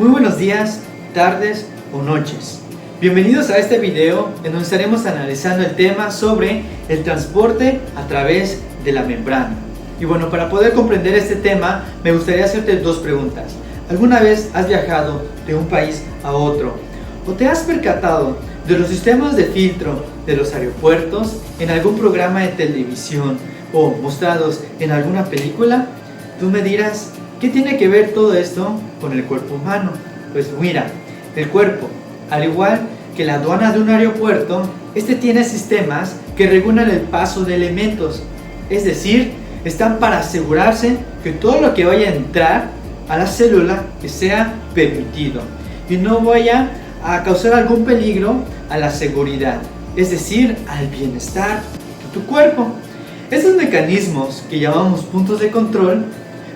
Muy buenos días, tardes o noches. Bienvenidos a este video en donde estaremos analizando el tema sobre el transporte a través de la membrana. Y bueno, para poder comprender este tema me gustaría hacerte dos preguntas. ¿Alguna vez has viajado de un país a otro? ¿O te has percatado de los sistemas de filtro de los aeropuertos en algún programa de televisión o mostrados en alguna película? Tú me dirás, ¿qué tiene que ver todo esto con el cuerpo humano? Pues mira, el cuerpo, al igual que la aduana de un aeropuerto, este tiene sistemas que regulan el paso de elementos. Es decir, están para asegurarse que todo lo que vaya a entrar a la célula que sea permitido y no vaya a causar algún peligro a la seguridad, es decir, al bienestar de tu cuerpo. Estos mecanismos que llamamos puntos de control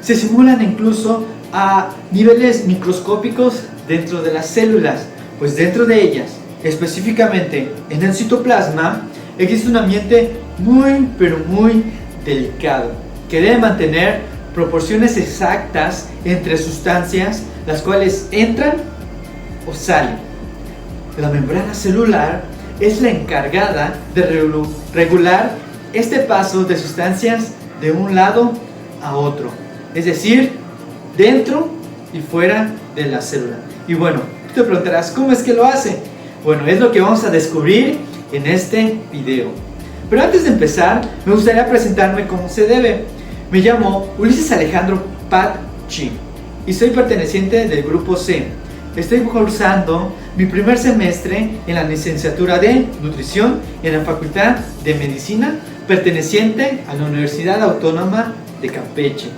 se simulan incluso a niveles microscópicos dentro de las células, pues dentro de ellas, específicamente en el citoplasma, existe un ambiente muy delicado que debe mantener proporciones exactas entre sustancias las cuales entran o salen. La membrana celular es la encargada de regular este paso de sustancias de un lado a otro, es decir, dentro y fuera de la célula. Y bueno, tú te preguntarás, ¿cómo es que lo hace? Bueno, es lo que vamos a descubrir en este video. Pero antes de empezar, me gustaría presentarme como se debe. Me llamo Ulises Alejandro Patchi y soy perteneciente del grupo C. Estoy cursando mi primer semestre en la licenciatura de Nutrición en la Facultad de Medicina, perteneciente a la Universidad Autónoma de Campeche.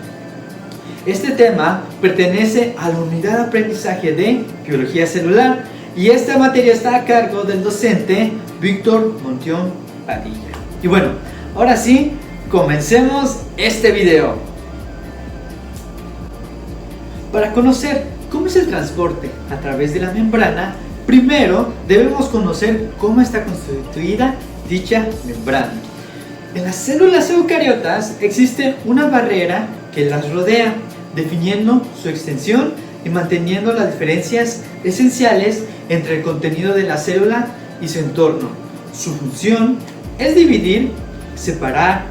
Este tema pertenece a la unidad de aprendizaje de Biología Celular y esta materia está a cargo del docente Víctor Montión Padilla. Y bueno, ahora sí, comencemos este video. Para conocer cómo es el transporte a través de la membrana, primero debemos conocer cómo está constituida dicha membrana. En las células eucariotas existe una barrera que las rodea, definiendo su extensión y manteniendo las diferencias esenciales entre el contenido de la célula y su entorno. Su función es dividir, separar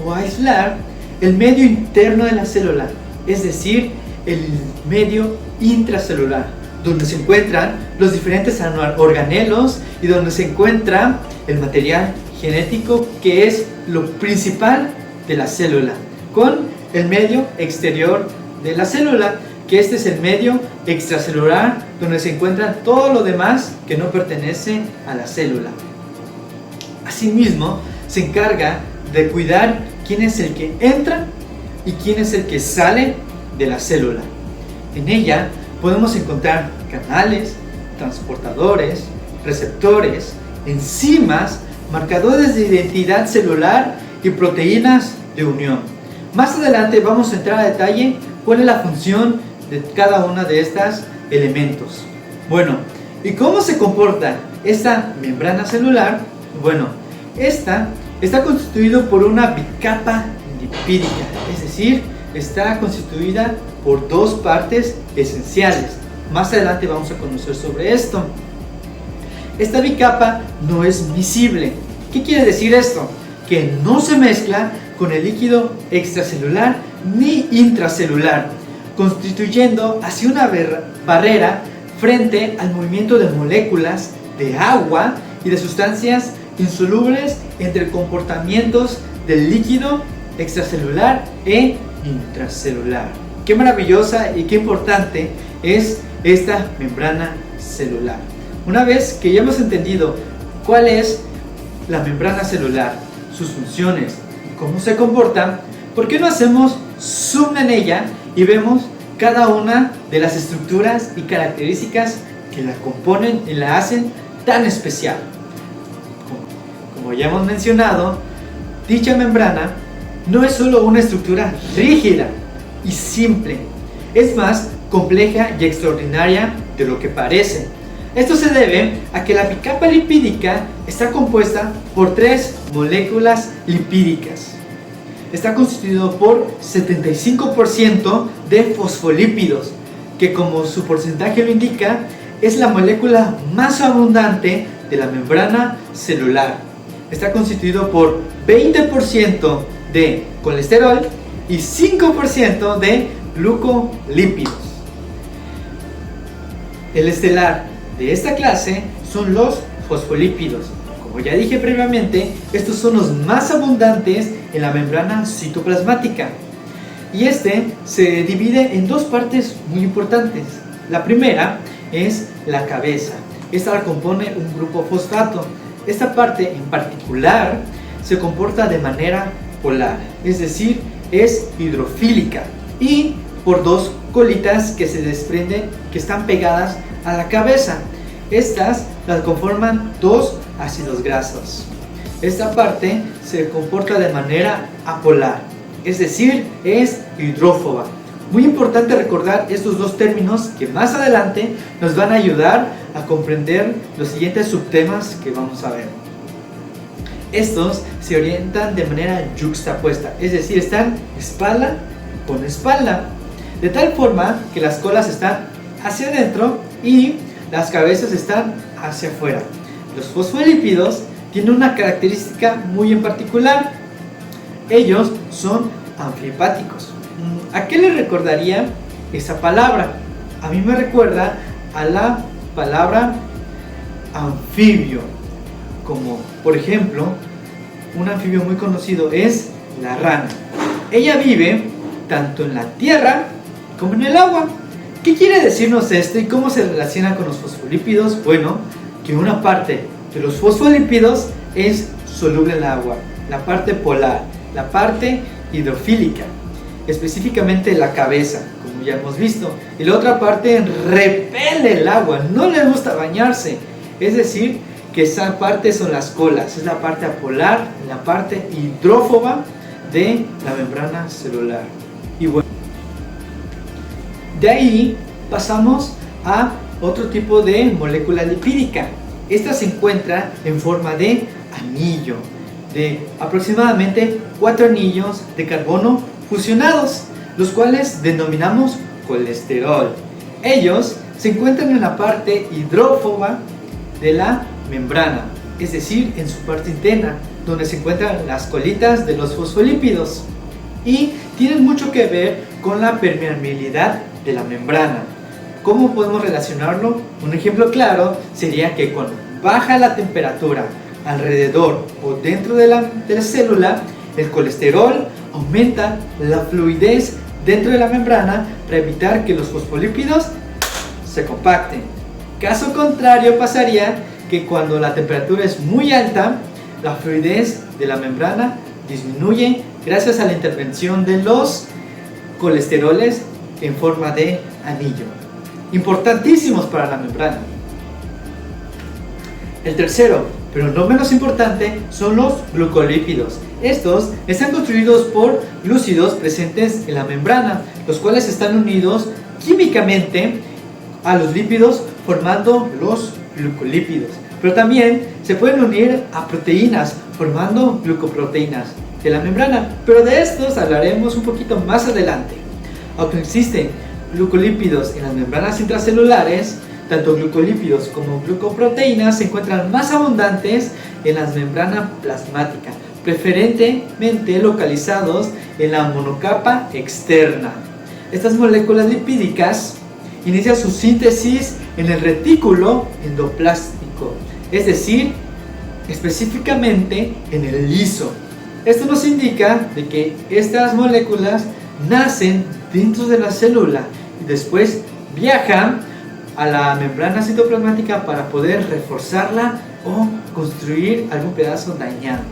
o aislar el medio interno de la célula, es decir, el medio intracelular, donde se encuentran los diferentes organelos y donde se encuentra el material genético, que es lo principal de la célula, con el medio exterior de la célula, que este es el medio extracelular, donde se encuentra todo lo demás que no pertenece a la célula. Asimismo, se encarga de cuidar quién es el que entra y quién es el que sale de la célula. En ella podemos encontrar canales, transportadores, receptores, enzimas, marcadores de identidad celular y proteínas de unión. Más adelante vamos a entrar a detalle cuál es la función de cada uno de estos elementos. Bueno, ¿y cómo se comporta esta membrana celular? Bueno, esta está constituida por una bicapa lipídica, es decir, está constituida por dos partes esenciales. Más adelante vamos a conocer sobre esto. Esta bicapa no es visible. ¿Qué quiere decir esto? Que no se mezcla con el líquido extracelular ni intracelular, constituyendo así una barrera frente al movimiento de moléculas de agua y de sustancias insolubles entre comportamientos del líquido extracelular e intracelular. Qué maravillosa y qué importante es esta membrana celular. Una vez que ya hemos entendido cuál es la membrana celular, sus funciones y cómo se comporta, ¿por qué no hacemos zoom en ella y vemos cada una de las estructuras y características que la componen y la hacen tan especial? Como ya hemos mencionado, dicha membrana no es solo una estructura rígida y simple, es más compleja y extraordinaria de lo que parece. Esto se debe a que la bicapa lipídica está compuesta por 3 moléculas lipídicas. Está constituido por 75% de fosfolípidos, que que, como su porcentaje lo indica, es la molécula más abundante de la membrana celular. Está constituido por 20% de colesterol y 5% de glucolípidos. El estelar de esta clase son los fosfolípidos. Como ya dije previamente, estos son los más abundantes en la membrana citoplasmática. Y este se divide en dos partes muy importantes. La primera es la cabeza. Esta la compone un grupo fosfato. Esta parte en particular se comporta de manera polar, es decir, es hidrofílica, y por dos colitas que se desprenden, que están pegadas a la cabeza. Estas las conforman dos ácidos grasos. Esta parte se comporta de manera apolar, es decir, es hidrófoba. Muy importante recordar estos dos términos que más adelante nos van a ayudar a comprender los siguientes subtemas que vamos a ver. Estos se orientan de manera yuxtapuesta, es decir, están espalda con espalda, de tal forma que las colas están hacia adentro y las cabezas están hacia afuera. Los fosfolípidos tienen una característica muy en particular. Ellos son anfihepáticos. ¿A qué le recordaría esa palabra? A mí me recuerda a la palabra anfibio, como por ejemplo, un anfibio muy conocido es la rana. Ella vive tanto en la tierra como en el agua. ¿Qué quiere decirnos esto y cómo se relaciona con los fosfolípidos? Bueno, que una parte de los fosfolípidos es soluble en el agua, la parte polar, la parte hidrofílica, específicamente la cabeza, como ya hemos visto, y la otra parte repele el agua, no le gusta bañarse, es decir, que esa parte son las colas, es la parte apolar, la parte hidrófoba de la membrana celular. Y bueno, de ahí pasamos a otro tipo de molécula lipídica. Esta se encuentra en forma de anillo, de aproximadamente 4 anillos de carbono fusionados, los cuales denominamos colesterol. Ellos se encuentran en la parte hidrófoba de la membrana, es decir, en su parte interna, donde se encuentran las colitas de los fosfolípidos, y tienen mucho que ver con la permeabilidad de la membrana. ¿Cómo podemos relacionarlo? Un ejemplo claro sería que cuando baja la temperatura alrededor o dentro de la célula, el colesterol aumenta la fluidez dentro de la membrana para evitar que los fosfolípidos se compacten. Caso contrario pasaría que cuando la temperatura es muy alta, la fluidez de la membrana disminuye gracias a la intervención de los colesteroles en forma de anillo, importantísimos para la membrana. El tercero, pero no menos importante, son los glucolípidos. Estos están construidos por glúcidos presentes en la membrana, los cuales están unidos químicamente a los lípidos formando los glucolípidos. Pero también se pueden unir a proteínas formando glucoproteínas de la membrana, pero de estos hablaremos un poquito más adelante. Aunque existen glucolípidos en las membranas intracelulares, tanto glucolípidos como glucoproteínas se encuentran más abundantes en la membrana plasmática, preferentemente localizados en la monocapa externa. Estas moléculas lipídicas inician su síntesis en el retículo endoplástico, es decir, específicamente en el liso. Esto nos indica de que estas moléculas nacen dentro de la célula y después viajan a la membrana citoplasmática para poder reforzarla o construir algún pedazo dañado.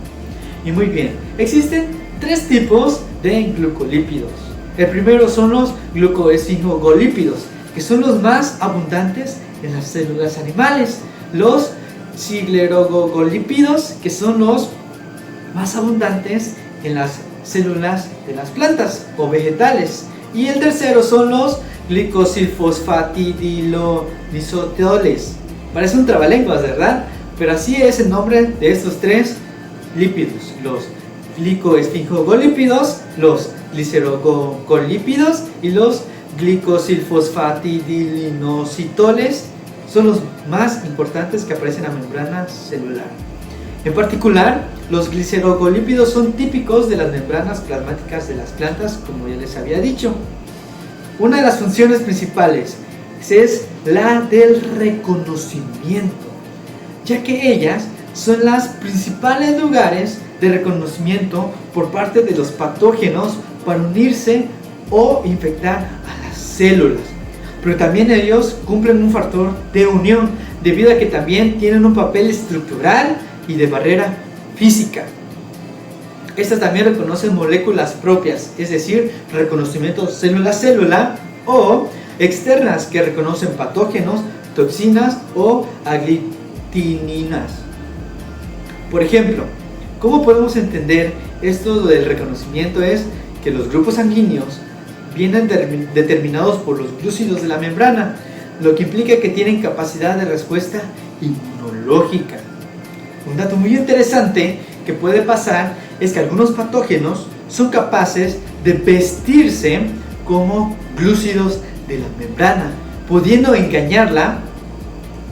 Y muy bien, existen tres tipos de glucolípidos. El primero son los glucoesfingolípidos, que son los más abundantes en las células animales. Los siderogolípidos, que son los más abundantes en las células de las plantas o vegetales. Y el tercero son los glicosilfosfatidilolisoteoles. Parece un trabalenguas, ¿verdad? Pero así es el nombre de estos tres lípidos: los glicoesfingolípidos, los glicerogolípidos y los glicosilfosfatidilinositoles son los más importantes que aparecen en la membrana celular. En particular, los glicerogolípidos son típicos de las membranas plasmáticas de las plantas, como ya les había dicho. Una de las funciones principales es la del reconocimiento, ya que ellas son los principales lugares de reconocimiento por parte de los patógenos para unirse o infectar a las células. Pero también ellos cumplen un factor de unión, debido a que también tienen un papel estructural y de barrera física. Estas también reconocen moléculas propias, es decir, reconocimiento célula-célula, o externas, que reconocen patógenos, toxinas o aglutininas. Por ejemplo, ¿cómo podemos entender esto del reconocimiento? Es que los grupos sanguíneos vienen determinados por los glúcidos de la membrana, lo que implica que tienen capacidad de respuesta inmunológica. Un dato muy interesante que puede pasar es que algunos patógenos son capaces de vestirse como glúcidos de la membrana, pudiendo engañarla,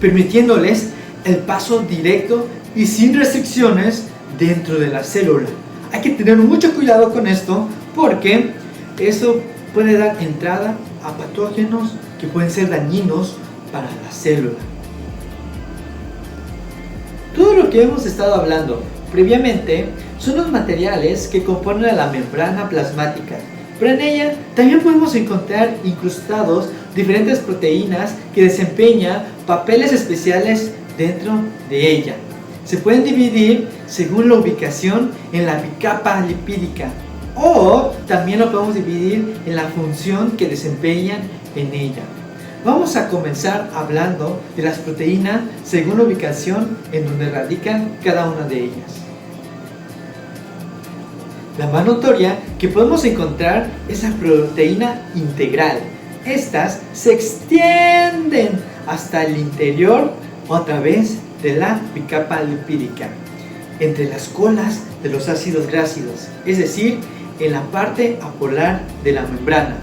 permitiéndoles el paso directo y sin restricciones dentro de la célula. Hay que tener mucho cuidado con esto, porque eso puede dar entrada a patógenos que pueden ser dañinos para la célula. Todo lo que hemos estado hablando previamente son los materiales que componen a la membrana plasmática, pero en ella también podemos encontrar incrustados diferentes proteínas que desempeñan papeles especiales dentro de ella. Se pueden dividir según la ubicación en la bicapa lipídica, o también lo podemos dividir en la función que desempeñan en ella. Vamos a comenzar hablando de las proteínas según la ubicación en donde radican cada una de ellas. La más notoria que podemos encontrar es la proteína integral. Estas se extienden hasta el interior o a través de la bicapa lipídica, entre las colas de los ácidos grácidos, es decir, en la parte apolar de la membrana.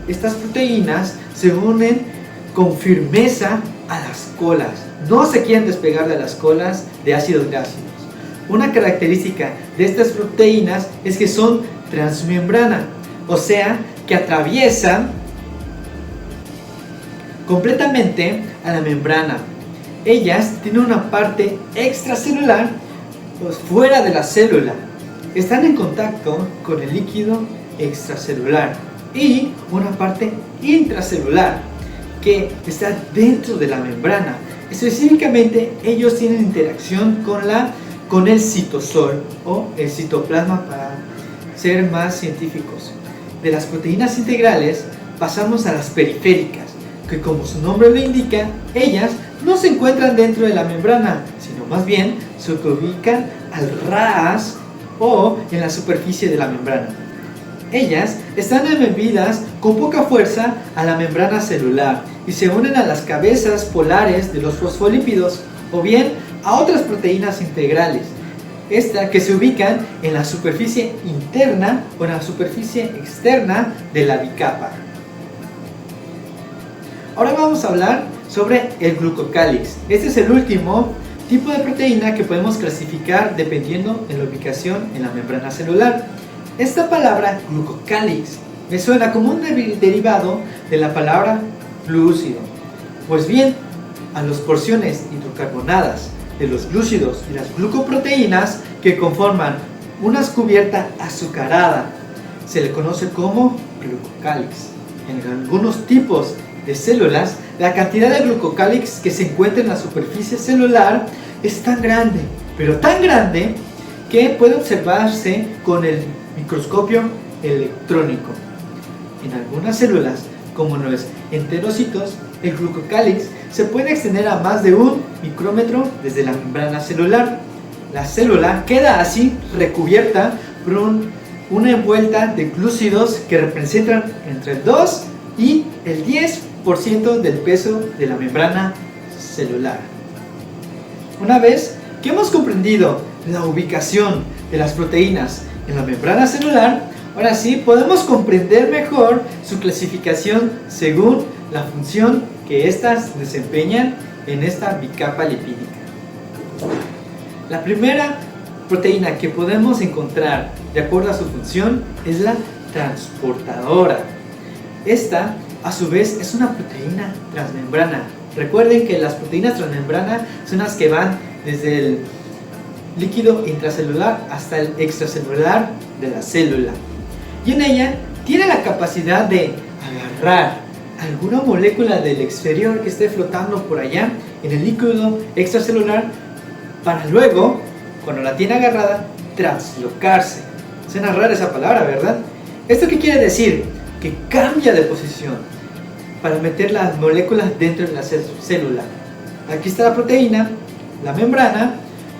Estas proteínas se unen con firmeza a las colas, no se quieren despegar de las colas de ácidos grácidos. Una característica de estas proteínas es que son transmembrana, o sea, que atraviesan completamente a la membrana. Ellas tienen una parte extracelular, pues fuera de la célula. Están en contacto con el líquido extracelular, y una parte intracelular que está dentro de la membrana. Específicamente, ellos tienen interacción con el citosol o el citoplasma, para ser más científicos. De las proteínas integrales pasamos a las periféricas, que como su nombre lo indica, ellas no se encuentran dentro de la membrana, sino más bien se ubican al ras o en la superficie de la membrana. Ellas están embebidas con poca fuerza a la membrana celular y se unen a las cabezas polares de los fosfolípidos, o bien a otras proteínas integrales, que se ubican en la superficie interna o en la superficie externa de la bicapa. Ahora vamos a hablar sobre el glucocálix. Este es el último tipo de proteína que podemos clasificar dependiendo de la ubicación en la membrana celular. Esta palabra glucocálix me suena como un derivado de la palabra glúcido. Pues bien, a las porciones hidrocarbonadas de los glúcidos y las glucoproteínas que conforman una cubierta azucarada se le conoce como glucocálix. En algunos tipos de células, la cantidad de glucocálix que se encuentra en la superficie celular es tan grande, pero tan grande, que puede observarse con el microscopio electrónico. En algunas células, como los enterocitos, el glucocálix se puede extender a más de 1 micrómetro desde la membrana celular. La célula queda así recubierta por una envuelta de glúcidos que representan entre el 2 y el 10% del peso de la membrana celular. Una vez que hemos comprendido la ubicación de las proteínas en la membrana celular, Ahora sí, podemos comprender mejor su clasificación según la función que éstas desempeñan en esta bicapa lipídica. La primera proteína que podemos encontrar de acuerdo a su función es la transportadora. Esta, a su vez, es una proteína transmembrana. Recuerden que las proteínas transmembrana son las que van desde el líquido intracelular hasta el extracelular de la célula. Y en ella tiene la capacidad de agarrar alguna molécula del exterior que esté flotando por allá en el líquido extracelular para luego, cuando la tiene agarrada, translocarse. Suena rara esa palabra, ¿verdad? ¿Esto qué quiere decir? Que cambia de posición para meter las moléculas dentro de la célula. Aquí está la proteína, la membrana,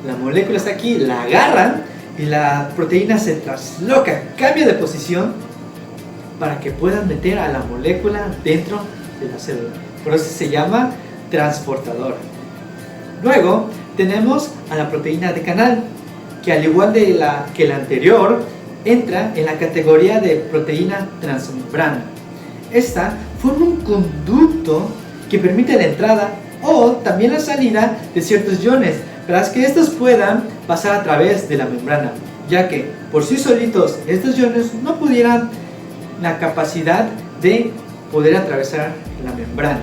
la molécula está aquí, la agarran y la proteína se trasloca, cambia de posición para que puedan meter a la molécula dentro de la célula. Por eso se llama transportadora. Luego tenemos a la proteína de canal, que al igual que la anterior, entra en la categoría de proteína transmembrana. Esta forma un conducto que permite la entrada o también la salida de ciertos iones, para que estos puedan pasar a través de la membrana, ya que por sí solitos estos iones no pudieran la capacidad de poder atravesar la membrana.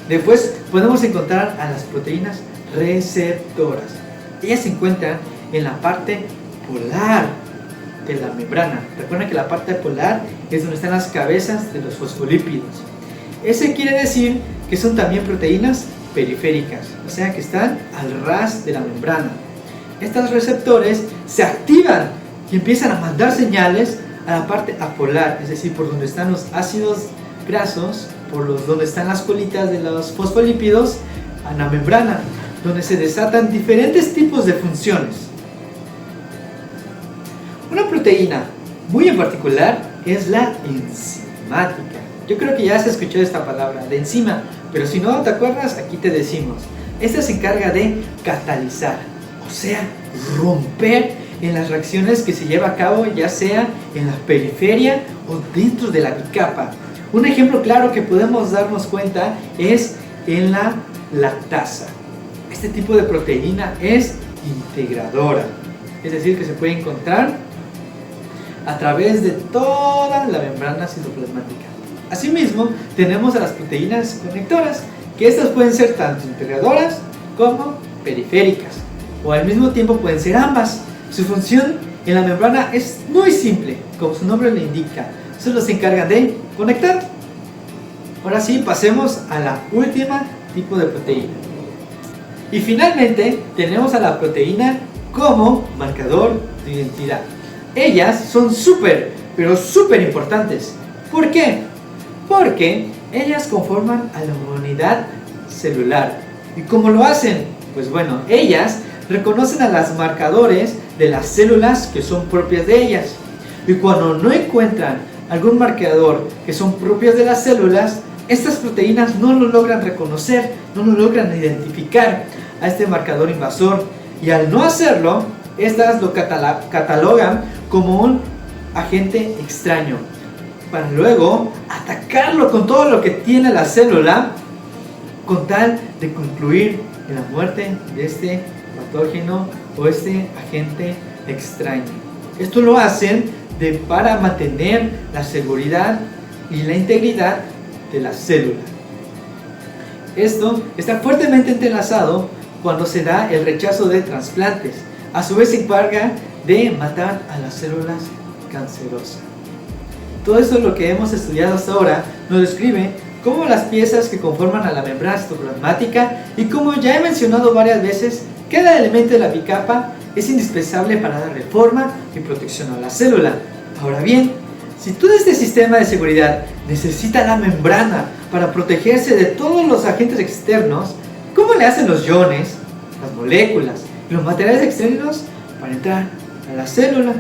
Después podemos encontrar a las proteínas receptoras. Ellas se encuentran en la parte polar de la membrana. Recuerden que la parte polar es donde están las cabezas de los fosfolípidos. Ese quiere decir que son también proteínas periféricas, o sea que están al ras de la membrana. Estos receptores se activan y empiezan a mandar señales a la parte apolar, es decir, por donde están los ácidos grasos, donde están las colitas de los fosfolípidos, a la membrana, donde se desatan diferentes tipos de funciones. Una proteína muy en particular es la enzimática. Yo creo que ya has escuchado esta palabra, de enzima, pero si no te acuerdas, aquí te decimos. Esta se encarga de catalizar, o sea, romper en las reacciones que se lleva a cabo, ya sea en la periferia o dentro de la bicapa. Un ejemplo claro que podemos darnos cuenta es en la lactasa. Este tipo de proteína es integradora, es decir, que se puede encontrar a través de toda la membrana citoplasmática. Asimismo, tenemos a las proteínas conectoras, que estas pueden ser tanto integradoras como periféricas, o al mismo tiempo pueden ser ambas. Su función en la membrana es muy simple, como su nombre le indica, solo se encargan de conectar. Ahora sí, pasemos a la última tipo de proteína. Y finalmente tenemos a la proteína como marcador de identidad. Ellas son pero súper importantes. ¿Por qué? Porque ellas conforman a la unidad celular. ¿Y cómo lo hacen? Pues bueno, ellas reconocen a los marcadores de las células que son propias de ellas. Y cuando no encuentran algún marcador que son propias de las células, estas proteínas no lo logran reconocer, no lo logran identificar a este marcador invasor. Y al no hacerlo, estas lo catalogan como un agente extraño, para luego atacarlo con todo lo que tiene la célula, con tal de concluir en la muerte de este patógeno o este agente extraño. Esto lo hacen para mantener la seguridad y la integridad de la célula. Esto está fuertemente entrelazado cuando se da el rechazo de trasplantes. A su vez se encarga de matar a las células cancerosas. Todo esto es lo que hemos estudiado hasta ahora nos describe cómo las piezas que conforman a la membrana citoplasmática, y como ya he mencionado varias veces, cada elemento de la bicapa es indispensable para darle forma y protección a la célula. Ahora bien, si todo este sistema de seguridad necesita la membrana para protegerse de todos los agentes externos, ¿cómo le hacen los iones, las moléculas y los materiales externos para entrar a la célula?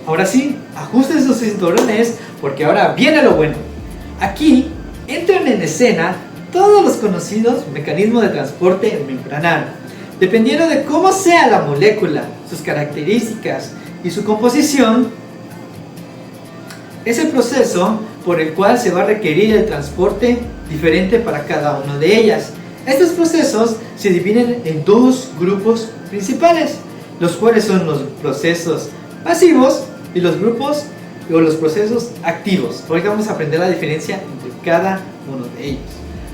Ahora sí, ajusten sus cinturones porque ahora viene lo bueno. Aquí entran en escena todos los conocidos mecanismos de transporte membranario, Dependiendo de cómo sea la molécula, sus características y su composición, es el proceso por el cual se va a requerir el transporte diferente para cada una de ellas. Estos procesos se dividen en dos grupos principales, los cuales son los procesos pasivos y los procesos activos. Hoy vamos a aprender la diferencia entre cada uno de ellos.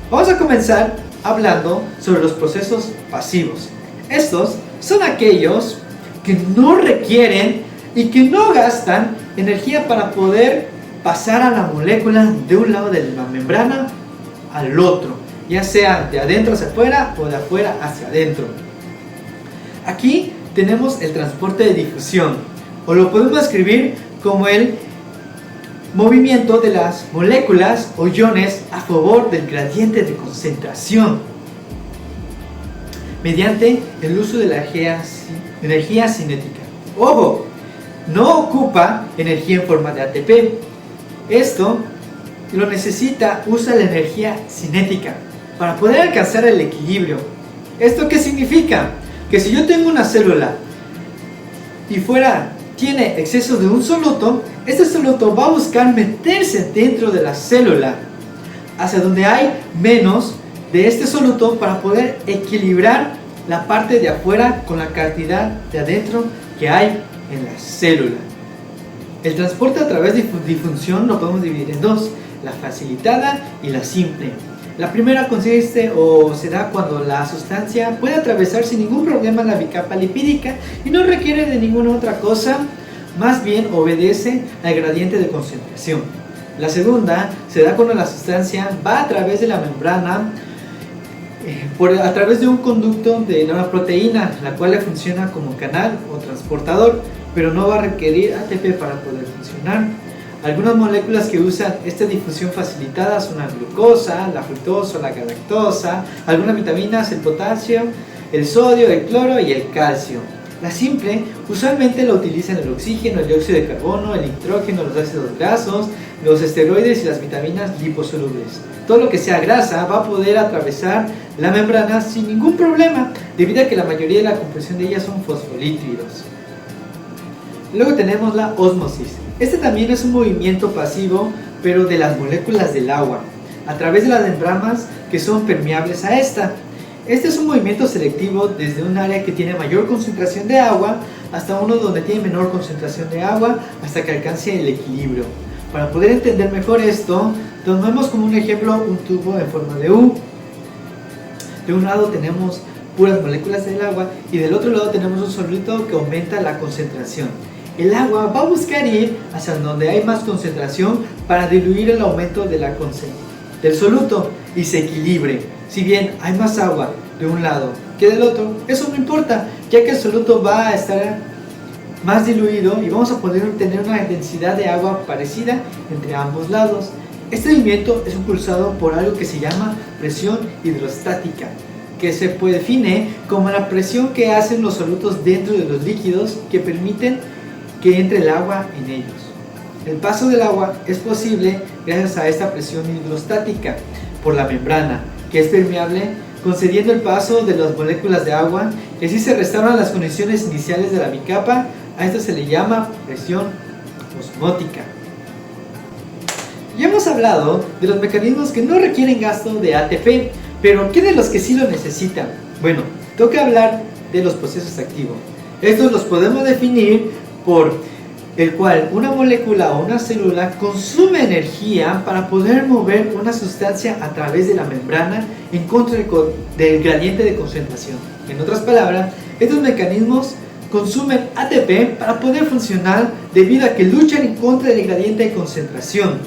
Vamos a comenzar hablando sobre los procesos pasivos. Estos son aquellos que no requieren y que no gastan energía para poder pasar a la molécula de un lado de la membrana al otro, ya sea de adentro hacia afuera o de afuera hacia adentro. Aquí tenemos el transporte de difusión, o lo podemos escribir como el movimiento de las moléculas o iones a favor del gradiente de concentración, mediante el uso de la energía cinética. ¡Ojo! No ocupa energía en forma de ATP. Esto lo necesita, usa la energía cinética para poder alcanzar el equilibrio. ¿Esto qué significa? Que si yo tengo una célula y tiene exceso de un soluto, este soluto va a buscar meterse dentro de la célula, hacia donde hay menos de este soluto, para poder equilibrar la parte de afuera con la cantidad de adentro que hay en la célula. El transporte a través de difusión lo podemos dividir en dos: la facilitada y la simple. La primera consiste o se da cuando la sustancia puede atravesar sin ningún problema la bicapa lipídica y no requiere de ninguna otra cosa, más bien obedece al gradiente de concentración. La segunda se da cuando la sustancia va a través de la membrana a través de un conducto de una proteína, la cual le funciona como canal o transportador, pero no va a requerir ATP para poder funcionar. Algunas moléculas que usan esta difusión facilitada son la glucosa, la fructosa, la galactosa, algunas vitaminas, el potasio, el sodio, el cloro y el calcio. La simple usualmente la utilizan el oxígeno, el dióxido de carbono, el nitrógeno, los ácidos grasos, los esteroides y las vitaminas liposolubles. Todo lo que sea grasa va a poder atravesar la membrana sin ningún problema, debido a que la mayoría de la composición de ellas son fosfolípidos. Luego tenemos la ósmosis. Este también es un movimiento pasivo, pero de las moléculas del agua, a través de las membranas que son permeables a esta. Este es un movimiento selectivo desde un área que tiene mayor concentración de agua hasta uno donde tiene menor concentración de agua, hasta que alcance el equilibrio. Para poder entender mejor esto, tomemos como un ejemplo un tubo en forma de U. De un lado tenemos puras moléculas del agua y del otro lado tenemos un soluto que aumenta la concentración. El agua va a buscar ir hacia donde hay más concentración para diluir el aumento de del soluto y se equilibre. Si bien hay más agua de un lado que del otro, eso no importa, ya que el soluto va a estar más diluido y vamos a poder obtener una densidad de agua parecida entre ambos lados. Este movimiento es impulsado por algo que se llama presión hidrostática, que se define como la presión que hacen los solutos dentro de los líquidos que permiten que entre el agua en ellos. El paso del agua es posible gracias a esta presión hidrostática por la membrana, que es permeable, concediendo el paso de las moléculas de agua, y así se restauran las condiciones iniciales de la bicapa. A esto se le llama presión osmótica. Ya hemos hablado de los mecanismos que no requieren gasto de ATP, pero ¿qué de los que sí lo necesitan? Bueno, toca hablar de los procesos activos. Estos los podemos definir por el cual una molécula o una célula consume energía para poder mover una sustancia a través de la membrana en contra del gradiente de concentración. En otras palabras, estos mecanismos consumen ATP para poder funcionar debido a que luchan en contra del gradiente de concentración,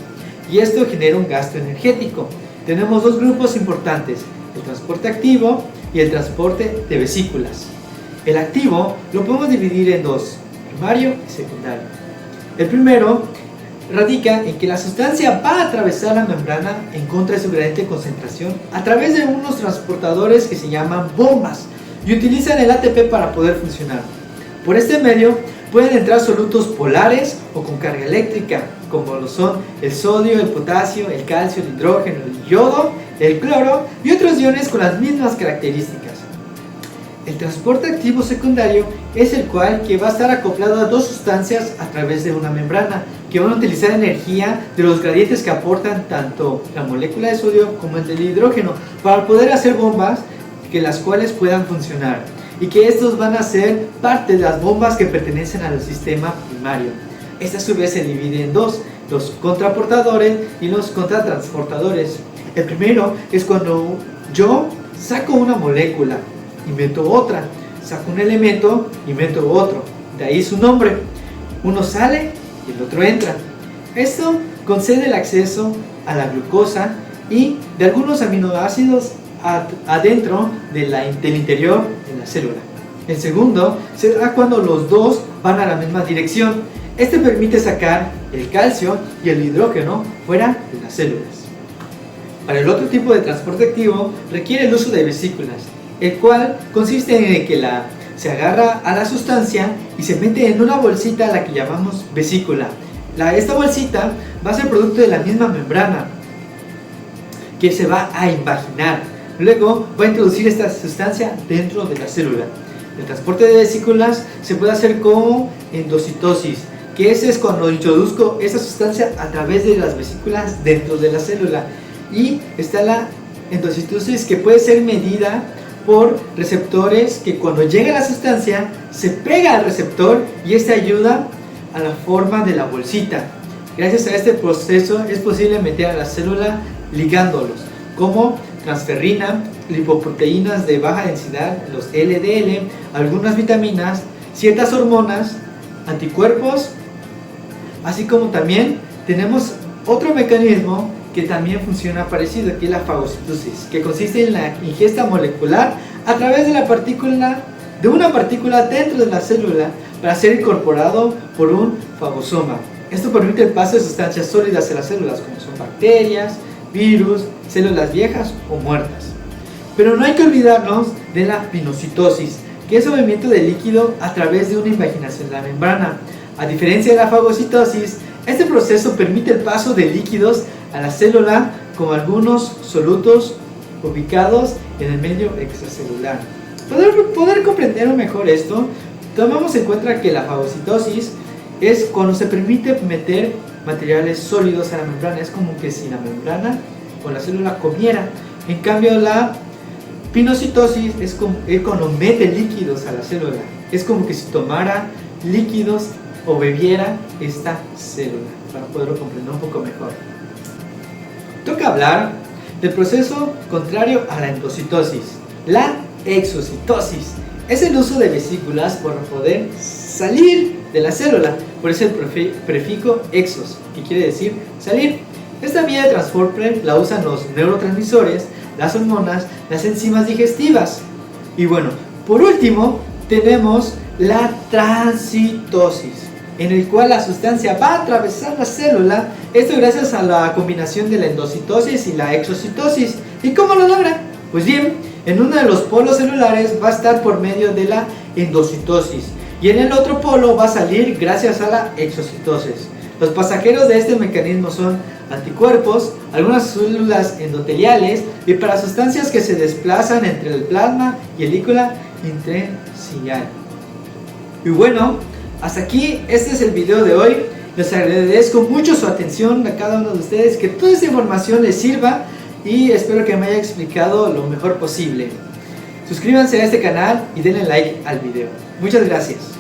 y esto genera un gasto energético. Tenemos dos grupos importantes: el transporte activo y el transporte de vesículas. El activo lo podemos dividir en dos: primario y secundario. El primero radica en que la sustancia va a atravesar la membrana en contra de su gradiente de concentración a través de unos transportadores que se llaman bombas y utilizan el ATP para poder funcionar. Por este medio pueden entrar solutos polares o con carga eléctrica, como lo son el sodio, el potasio, el calcio, el hidrógeno, el yodo, el cloro y otros iones con las mismas características. El transporte activo secundario es el cual que va a estar acoplado a dos sustancias a través de una membrana que van a utilizar energía de los gradientes que aportan tanto la molécula de sodio como el del hidrógeno para poder hacer bombas que las cuales puedan funcionar y que estos van a ser parte de las bombas que pertenecen al sistema primario. Esta a su vez se divide en dos, los contraportadores y los contratransportadores. El primero es cuando yo saco una molécula y meto otra, saco un elemento y meto otro, de ahí su nombre. Uno sale y el otro entra. Esto concede el acceso a la glucosa y de algunos aminoácidos adentro del interior de la célula. El segundo se da cuando los dos van a la misma dirección. Este permite sacar el calcio y el hidrógeno fuera de las células. Para el otro tipo de transporte activo requiere el uso de vesículas, el cual consiste en que se agarra a la sustancia y se mete en una bolsita a la que llamamos vesícula. Esta bolsita va a ser producto de la misma membrana que se va a invaginar. Luego va a introducir esta sustancia dentro de la célula. El transporte de vesículas se puede hacer con endocitosis, que ese es cuando introduzco esa sustancia a través de las vesículas dentro de la célula. Y está la endocitosis, que puede ser medida por receptores que cuando llega la sustancia se pega al receptor y este ayuda a la forma de la bolsita. Gracias a este proceso es posible meter a la célula ligándolos como transferrina, lipoproteínas de baja densidad, los LDL, algunas vitaminas, ciertas hormonas, anticuerpos, así como también tenemos otro mecanismo que también funciona parecido, que es la fagocitosis, que consiste en la ingesta molecular a través de una partícula dentro de la célula para ser incorporado por un fagosoma. Esto permite el paso de sustancias sólidas en las células, como son bacterias, virus, células viejas o muertas. Pero no hay que olvidarnos de la pinocitosis, que es el movimiento de líquido a través de una invaginación de la membrana. A diferencia de la fagocitosis, este proceso permite el paso de líquidos a la célula, como algunos solutos ubicados en el medio extracelular. Para poder comprender mejor esto, tomamos en cuenta que la fagocitosis es cuando se permite meter materiales sólidos a la membrana. Es como que si la membrana o la célula comiera. En cambio, la pinocitosis es cuando mete líquidos a la célula. Es como que si tomara líquidos o bebiera esta célula, para poderlo comprender un poco mejor. Toca hablar del proceso contrario a la endocitosis, la exocitosis. Es el uso de vesículas para poder salir de la célula, por eso el prefijo exos, que quiere decir salir. Esta vía de transporte la usan los neurotransmisores, las hormonas, las enzimas digestivas. Y bueno, por último tenemos la transitosis, en el cual la sustancia va a atravesar la célula, esto gracias a la combinación de la endocitosis y la exocitosis. ¿Y cómo lo logra? Pues bien, en uno de los polos celulares va a estar por medio de la endocitosis y en el otro polo va a salir gracias a la exocitosis. Los pasajeros de este mecanismo son anticuerpos, algunas células endoteliales y para sustancias que se desplazan entre el plasma y el líquula intersticial. Y bueno, hasta aquí, este es el video de hoy. Les agradezco mucho su atención a cada uno de ustedes, que toda esta información les sirva y espero que me haya explicado lo mejor posible. Suscríbanse a este canal y denle like al video. Muchas gracias.